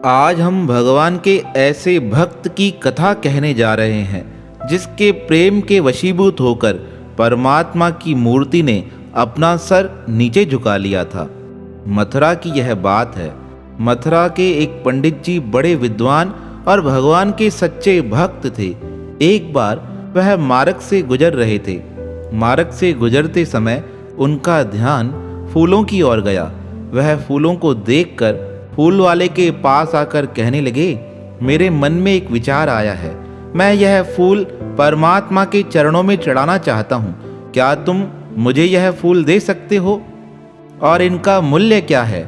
आज हम भगवान के ऐसे भक्त की कथा कहने जा रहे हैं जिसके प्रेम के वशीभूत होकर परमात्मा की मूर्ति ने अपना सर नीचे झुका लिया था। मथुरा की यह बात है। मथुरा के एक पंडित जी बड़े विद्वान और भगवान के सच्चे भक्त थे। एक बार वह मार्ग से गुजर रहे थे। मार्ग से गुजरते समय उनका ध्यान फूलों की ओर गया। वह फूलों को देखकर फूल वाले के पास आकर कहने लगे, मेरे मन में एक विचार आया है। मैं यह फूल परमात्मा के चरणों में चढ़ाना चाहता हूँ। क्या तुम मुझे यह फूल दे सकते हो और इनका मूल्य क्या है?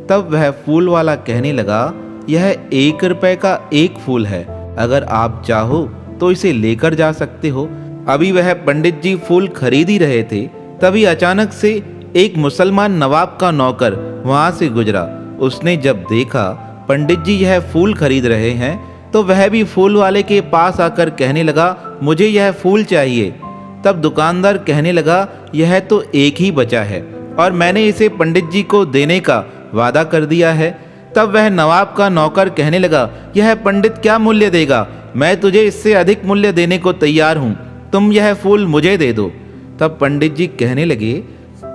तब वह फूल वाला कहने लगा, यह 1 रुपए का एक फूल है। अगर आप चाहो तो इसे लेकर जा सकते हो। अभी वह पंडित जी फूल खरीद ही रहे थे, तभी अचानक से एक मुसलमान नवाब का नौकर वहां से गुजरा। उसने जब देखा पंडित जी यह फूल खरीद रहे हैं तो वह भी फूल वाले के पास आकर कहने लगा, मुझे यह फूल चाहिए। तब दुकानदार कहने लगा, यह तो एक ही बचा है और मैंने इसे पंडित जी को देने का वादा कर दिया है। तब वह नवाब का नौकर कहने लगा, यह पंडित क्या मूल्य देगा? मैं तुझे इससे अधिक मूल्य देने को तैयार हूँ, तुम यह फूल मुझे दे दो। तब पंडित जी कहने लगे,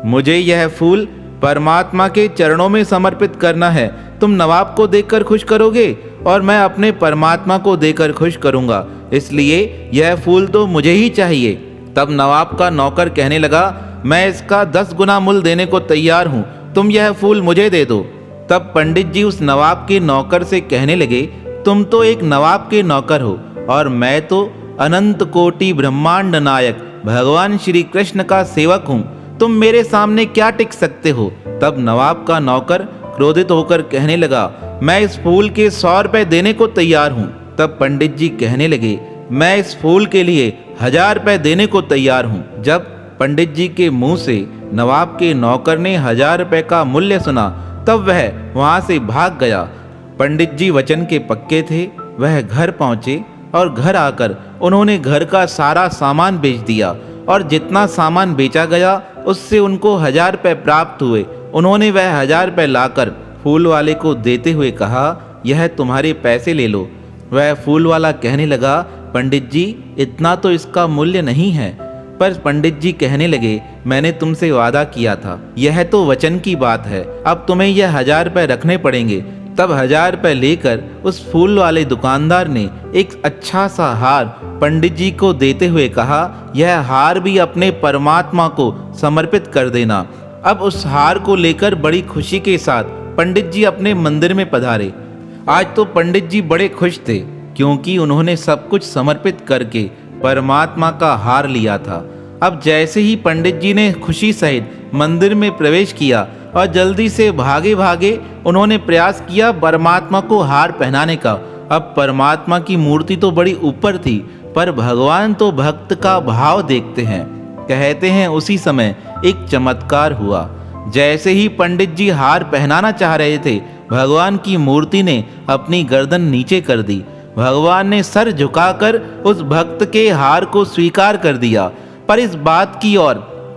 मुझे यह फूल परमात्मा के चरणों में समर्पित करना है। तुम नवाब को देकर खुश करोगे और मैं अपने परमात्मा को देकर खुश करूंगा, इसलिए यह फूल तो मुझे ही चाहिए। तब नवाब का नौकर कहने लगा, मैं इसका 10 गुना मूल्य देने को तैयार हूँ, तुम यह फूल मुझे दे दो। तब पंडित जी उस नवाब के नौकर से कहने लगे, तुम तो एक नवाब के नौकर हो और मैं तो अनंत कोटि ब्रह्मांड नायक भगवान श्री कृष्ण का सेवक हूँ, तुम मेरे सामने क्या टिक सकते हो? तब नवाब का नौकर क्रोधित होकर कहने लगा, मैं इस फूल के 100 रुपए देने को तैयार हूँ। तब पंडित जी कहने लगे, मैं इस फूल के लिए 1000 रुपए देने को तैयार हूँ। जब पंडित जी के मुंह से नवाब के नौकर ने 1000 रुपए का मूल्य सुना तब वह वहां से भाग गया। पंडित जी वचन के पक्के थे। वह घर पहुंचे और घर आकर उन्होंने घर का सारा सामान बेच दिया और जितना सामान बेचा गया उससे उनको 1000 रुपए प्राप्त हुए। उन्होंने वह 1000 रुपए लाकर फूल वाले को देते हुए कहा, यह तुम्हारे पैसे ले लो। वह फूल वाला कहने लगा, पंडित जी इतना तो इसका मूल्य नहीं है। पर पंडित जी कहने लगे, मैंने तुमसे वादा किया था, यह तो वचन की बात है, अब तुम्हें यह 1000 रुपए रखने पड़ेंगे। तब 1000 रुपए लेकर उस फूल वाले दुकानदार ने एक अच्छा सा हार पंडित जी को देते हुए कहा, यह हार भी अपने परमात्मा को समर्पित कर देना। अब उस हार को लेकर बड़ी खुशी के साथ पंडित जी अपने मंदिर में पधारे। आज तो पंडित जी बड़े खुश थे क्योंकि उन्होंने सब कुछ समर्पित करके परमात्मा का हार लिया था। अब जैसे ही पंडित जी ने खुशी सहित मंदिर में प्रवेश किया और जल्दी से भागे भागे उन्होंने प्रयास किया परमात्मा को हार पहनाने का। अब परमात्मा की मूर्ति तो बड़ी ऊपर थी, पर भगवान तो भक्त का भाव देखते हैं। कहते हैं उसी समय एक चमत्कार हुआ। जैसे ही पंडित जी हार पहनाना चाह रहे थे, भगवान की मूर्ति ने अपनी गर्दन नीचे कर दी। भगवान ने सर झुकाकर उस भक्त के हार को स्वीकार कर दिया। पर इस बात की ओर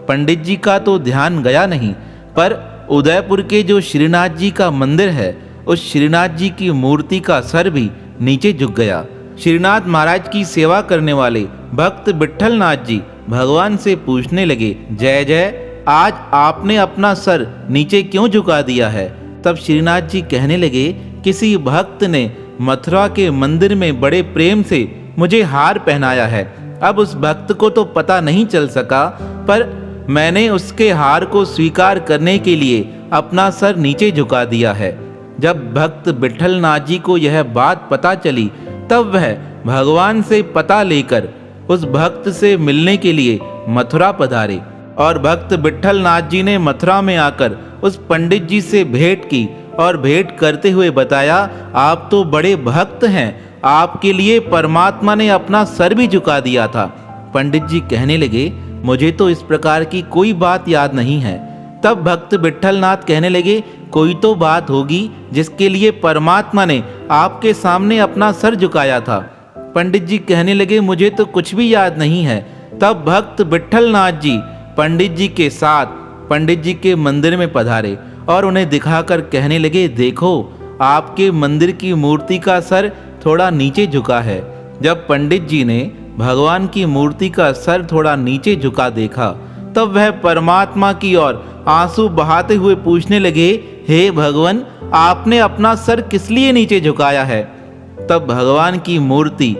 पंडित जी का तो ध्यान गया नहीं, पर उदयपुर के जो श्रीनाथ जी का मंदिर है, उस श्रीनाथ जी की मूर्ति का सर भी नीचे झुक गया। श्रीनाथ महाराज की सेवा करने वाले भक्त विट्ठल नाथ जी भगवान से पूछने लगे, जय जय, आज आपने अपना सर नीचे क्यों झुका दिया है? तब श्रीनाथ जी कहने लगे, किसी भक्त ने मथुरा के मंदिर में बड़े प्रेम से मुझे हार पहनाया है। अब उस भक्त को तो पता नहीं चल सका, पर मैंने उसके हार को स्वीकार करने के लिए अपना सर नीचे झुका दिया है। जब भक्त विट्ठल नाथ जी को यह बात पता चली तब वह भगवान से पता लेकर उस भक्त से मिलने के लिए मथुरा पधारे और भक्त विट्ठल नाथ जी ने मथुरा में आकर उस पंडित जी से भेंट की और भेंट करते हुए बताया, आप तो बड़े भक्त हैं, आपके लिए परमात्मा ने अपना सर भी झुका दिया था। पंडित जी कहने लगे, मुझे तो इस प्रकार की कोई बात याद नहीं है। तब भक्त विट्ठल नाथ कहने लगे, कोई तो बात होगी जिसके लिए परमात्मा ने आपके सामने अपना सर झुकाया था। पंडित जी कहने लगे, मुझे तो कुछ भी याद नहीं है। तब भक्त विट्ठल नाथ जी पंडित जी के साथ पंडित जी के मंदिर में पधारे और उन्हें दिखाकर कहने लगे, देखो आपके मंदिर की मूर्ति का सर थोड़ा नीचे झुका है। जब पंडित जी ने भगवान की मूर्ति का सर थोड़ा नीचे झुका देखा, तब वह परमात्मा की ओर आंसू बहाते हुए पूछने लगे, हे भगवान, आपने अपना सर किस लिए नीचे झुकाया है? तब भगवान की मूर्ति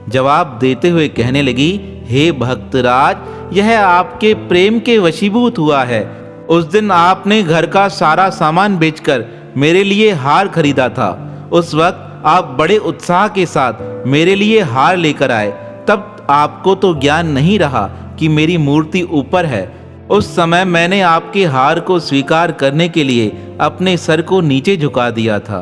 जवाब देते हुए कहने लगी, हे भक्तराज, यह आपके प्रेम के वशीभूत हुआ है। उस दिन आपने घर का सारा सामान बेचकर मेरे लिए हार खरीदा था। उस वक्त आप बड़े उत्साह के साथ मेरे लिए हार लेकर आए। तब आपको तो ज्ञान नहीं रहा कि मेरी मूर्ति ऊपर है। उस समय मैंने आपके हार को स्वीकार करने के लिए अपने सर को नीचे झुका दिया था।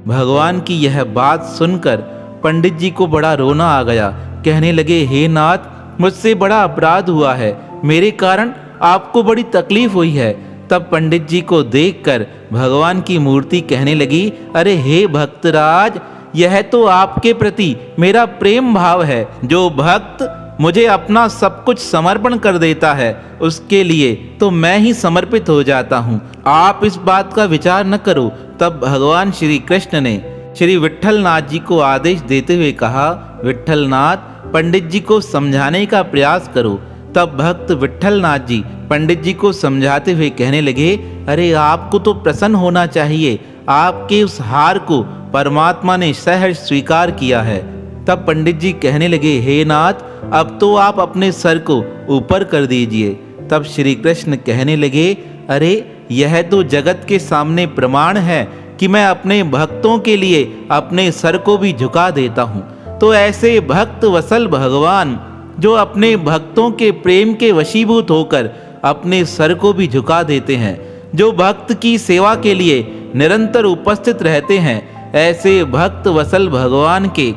भगवान की यह बात सुनकर पंडित जी को बड़ा रोना आ गया। कहने लगे, हे नाथ, मुझसे बड़ा अपराध हुआ है, मेरे कारण आपको बड़ी तकलीफ हुई है। तब पंडित जी को देखकर भगवान की मूर्ति कहने लगी, अरे हे भक्तराज, यह तो आपके प्रति मेरा प्रेम भाव है। जो भक्त मुझे अपना सब कुछ समर्पण कर देता है, उसके लिए तो मैं ही समर्पित हो जाता हूँ। आप इस बात का विचार न करो। तब भगवान श्री कृष्ण ने श्री विट्ठलनाथ जी को आदेश देते हुए कहा, विट्ठलनाथ, पंडित जी को समझाने का प्रयास करो। तब भक्त विट्ठलनाथ जी पंडित जी को समझाते हुए कहने लगे, अरे आपको तो प्रसन्न होना चाहिए, आपके उस हार को परमात्मा ने सहर्ष स्वीकार किया है। तब पंडित जी कहने लगे, हे नाथ, अब तो आप अपने सर को ऊपर कर दीजिए। तब श्री कृष्ण कहने लगे, अरे यह तो जगत के सामने प्रमाण है कि मैं अपने भक्तों के लिए अपने सर को भी झुका देता हूँ। तो ऐसे भक्त वसल भगवान, जो अपने भक्तों के प्रेम के वशीभूत होकर अपने सर को भी झुका देते हैं, जो भक्त की सेवा के लिए निरंतर उपस्थित रहते हैं, ऐसे भक्त वसल भगवान के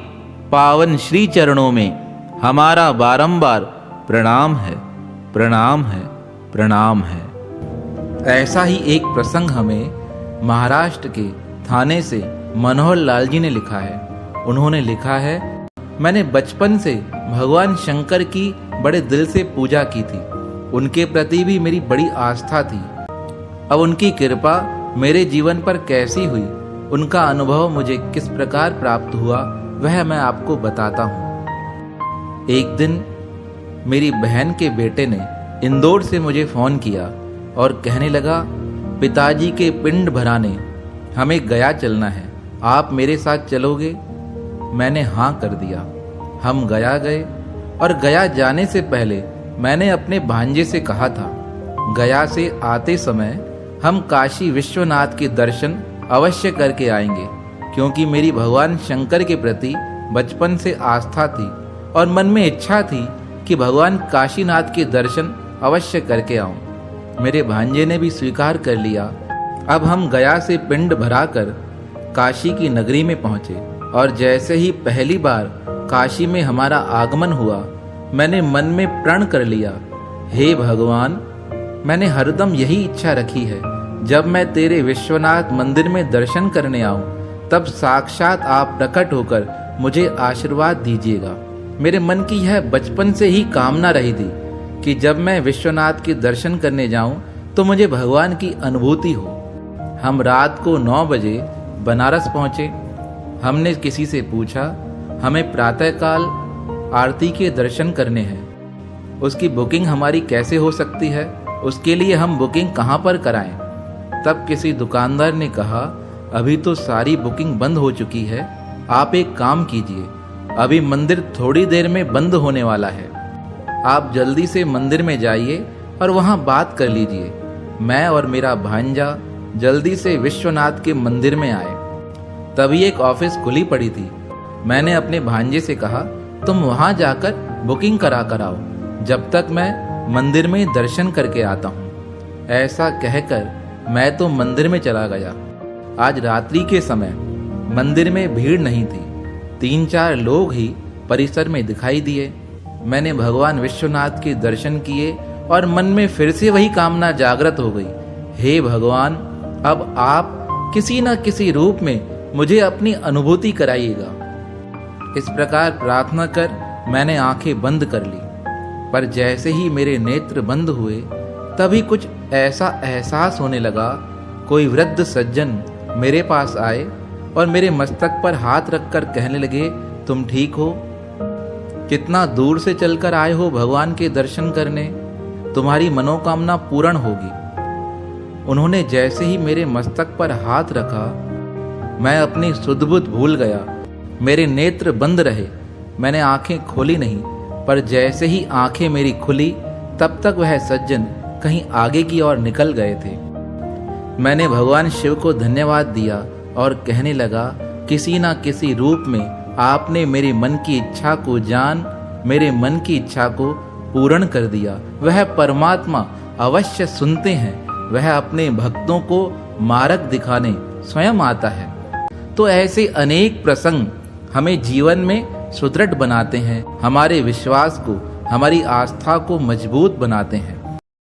पावन श्री चरणों में हमारा बारंबार प्रणाम है, प्रणाम है, प्रणाम है। ऐसा ही एक प्रसंग हमें महाराष्ट्र के थाने से मनोहर लाल जी ने लिखा है। उन्होंने लिखा है, मैंने बचपन से भगवान शंकर की बड़े दिल से पूजा की थी। उनके प्रति भी मेरी बड़ी आस्था थी। अब उनकी कृपा मेरे जीवन पर कैसी हुई, उनका अनुभव मुझे किस प्रकार प्राप्त हुआ, वह मैं आपको बताता हूँ। एक दिन मेरी बहन के बेटे ने इंदौर से मुझे फ़ोन किया और कहने लगा, पिताजी के पिंड भराने हमें गया चलना है, आप मेरे साथ चलोगे? मैंने हाँ कर दिया। हम गया गए और गया जाने से पहले मैंने अपने भांजे से कहा था, गया से आते समय हम काशी विश्वनाथ के दर्शन अवश्य करके आएंगे, क्योंकि मेरी भगवान शंकर के प्रति बचपन से आस्था थी और मन में इच्छा थी कि भगवान काशीनाथ के दर्शन अवश्य करके आऊं। मेरे भांजे ने भी स्वीकार कर लिया। अब हम गया से पिंड भराकर काशी की नगरी में पहुंचे और जैसे ही पहली बार काशी में हमारा आगमन हुआ, मैंने मन में प्रण कर लिया, हे भगवान, मैंने हरदम यही इच्छा रखी है, जब मैं तेरे विश्वनाथ मंदिर में दर्शन करने आऊं, तब साक्षात आप प्रकट होकर मुझे आशीर्वाद दीजिएगा। मेरे मन की यह बचपन से ही कामना रही थी कि जब मैं विश्वनाथ के दर्शन करने जाऊं तो मुझे भगवान की अनुभूति हो। हम रात को 9 बजे बनारस पहुंचे। हमने किसी से पूछा, हमें प्रातःकाल आरती के दर्शन करने हैं, उसकी बुकिंग हमारी कैसे हो सकती है, उसके लिए हम बुकिंग कहाँ पर कराएं? तब किसी दुकानदार ने कहा, अभी तो सारी बुकिंग बंद हो चुकी है, आप एक काम कीजिए, अभी मंदिर थोड़ी देर में बंद होने वाला है, आप जल्दी से मंदिर में जाइए और वहाँ बात कर लीजिए। मैं और मेरा भांजा जल्दी से विश्वनाथ के मंदिर में आए। तभी एक ऑफिस खुली पड़ी थी। मैंने अपने भांजे से कहा, तुम वहाँ जाकर बुकिंग करा कर आओ, जब तक मैं मंदिर में दर्शन करके आता हूँ। ऐसा कहकर मैं तो मंदिर में चला गया। आज रात्रि के समय मंदिर में भीड़ नहीं थी, 3-4 लोग ही परिसर में दिखाई दिए। मैंने भगवान विश्वनाथ के दर्शन किए और मन में फिर से वही कामना जागृत हो गई, हे भगवान, अब आप किसी न किसी रूप में मुझे अपनी अनुभूति कराइएगा। इस प्रकार प्रार्थना कर मैंने आंखें बंद कर ली, पर जैसे ही मेरे नेत्र बंद हुए तभी कुछ ऐसा एहसास होने लगा, कोई वृद्ध सज्जन मेरे पास आए और मेरे मस्तक पर हाथ रखकर कहने लगे, तुम ठीक हो? कितना दूर से चलकर आए हो भगवान के दर्शन करने, तुम्हारी मनोकामना पूर्ण होगी। उन्होंने जैसे ही मेरे मस्तक पर हाथ रखा, मैं अपनी सुध-बुध भूल गया। मेरे नेत्र बंद रहे, मैंने आंखें खोली नहीं, पर जैसे ही आंखें मेरी खुली तब तक वह सज्जन कहीं आगे की ओर निकल गए थे। मैंने भगवान शिव को धन्यवाद दिया और कहने लगा, किसी ना किसी रूप में आपने मेरे मन की इच्छा को जान मेरे मन की इच्छा को पूर्ण कर दिया। वह परमात्मा अवश्य सुनते हैं, वह अपने भक्तों को मार्ग दिखाने स्वयं आता है। तो ऐसे अनेक प्रसंग हमें जीवन में सुदृढ़ बनाते हैं, हमारे विश्वास को, हमारी आस्था को मजबूत बनाते हैं।